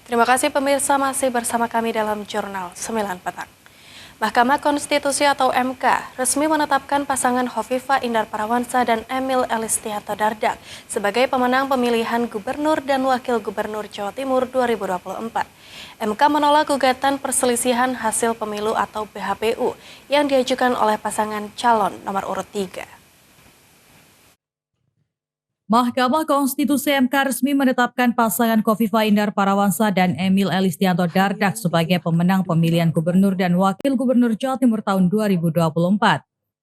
Terima kasih pemirsa masih bersama kami dalam Jurnal 9 Petang. Mahkamah Konstitusi atau MK resmi menetapkan pasangan Hovifah Indar Parawansa dan Emil Elistianto Dardak sebagai pemenang pemilihan Gubernur dan Wakil Gubernur Jawa Timur 2024. MK menolak gugatan perselisihan hasil pemilu atau PHPU yang diajukan oleh pasangan calon nomor urut 3. Mahkamah Konstitusi MK resmi menetapkan pasangan Hovifah Indar Parawansa dan Emil Elistianto Dardak sebagai pemenang pemilihan Gubernur dan Wakil Gubernur Jawa Timur tahun 2024.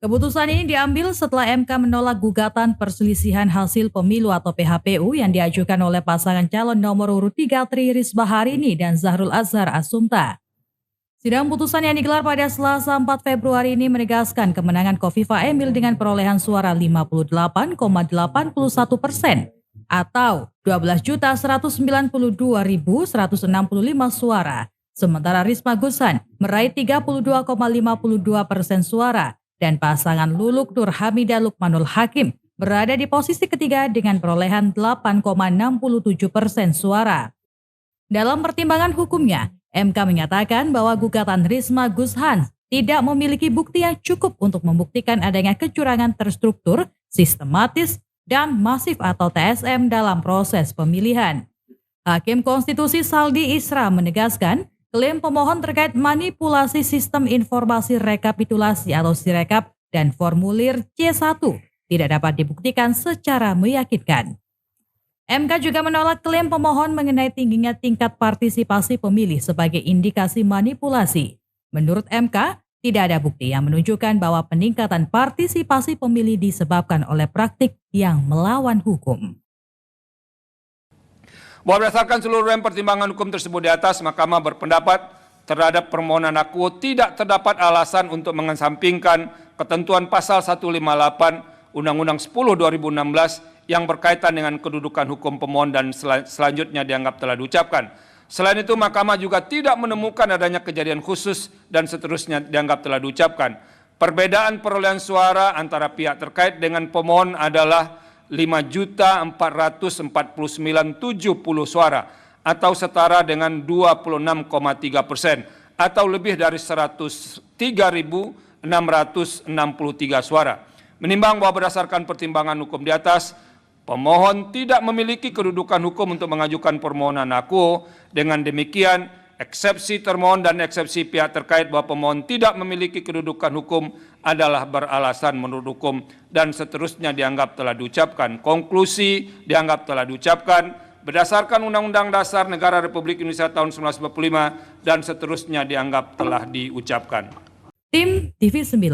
Keputusan ini diambil setelah MK menolak gugatan perselisihan hasil pemilu atau PHPU yang diajukan oleh pasangan calon nomor urut 3 Tri Risma Harini dan Zahrul Azhar Assunta. Sidang putusan yang digelar pada Selasa 4 Februari ini menegaskan kemenangan Hovifah Emil dengan perolehan suara 58,81% atau 12.192.165 suara. Sementara Risma Guzhan meraih 32,52% suara dan pasangan Luluk Nur Hamidah Lukmanul Hakim berada di posisi ketiga dengan perolehan 8,67% suara. Dalam pertimbangan hukumnya, MK menyatakan bahwa gugatan Risma Guzhan tidak memiliki bukti yang cukup untuk membuktikan adanya kecurangan terstruktur, sistematis, dan masif atau TSM dalam proses pemilihan. Hakim Konstitusi Saldi Isra menegaskan klaim pemohon terkait manipulasi sistem informasi rekapitulasi atau Sirekap dan formulir C1 tidak dapat dibuktikan secara meyakinkan. MK juga menolak klaim pemohon mengenai tingginya tingkat partisipasi pemilih sebagai indikasi manipulasi. Menurut MK, tidak ada bukti yang menunjukkan bahwa peningkatan partisipasi pemilih disebabkan oleh praktik yang melawan hukum. Bahwa berdasarkan seluruh pertimbangan hukum tersebut di atas, Mahkamah berpendapat terhadap permohonan akuo tidak terdapat alasan untuk mengesampingkan ketentuan pasal 158 Undang-Undang 10 2016 yang berkaitan dengan kedudukan hukum pemohon dan selanjutnya dianggap telah diucapkan. Selain itu, Mahkamah juga tidak menemukan adanya kejadian khusus dan seterusnya dianggap telah diucapkan. Perbedaan perolehan suara antara pihak terkait dengan pemohon adalah 5.449.070 suara atau setara dengan 26,3% atau lebih dari 103.663 suara. Menimbang bahwa berdasarkan pertimbangan hukum di atas, pemohon tidak memiliki kedudukan hukum untuk mengajukan permohonan akuo. Dengan demikian, eksepsi termohon dan eksepsi pihak terkait bahwa pemohon tidak memiliki kedudukan hukum adalah beralasan menurut hukum dan seterusnya dianggap telah diucapkan. Konklusi dianggap telah diucapkan berdasarkan Undang-Undang Dasar Negara Republik Indonesia tahun 1945 dan seterusnya dianggap telah diucapkan. Tim TV 9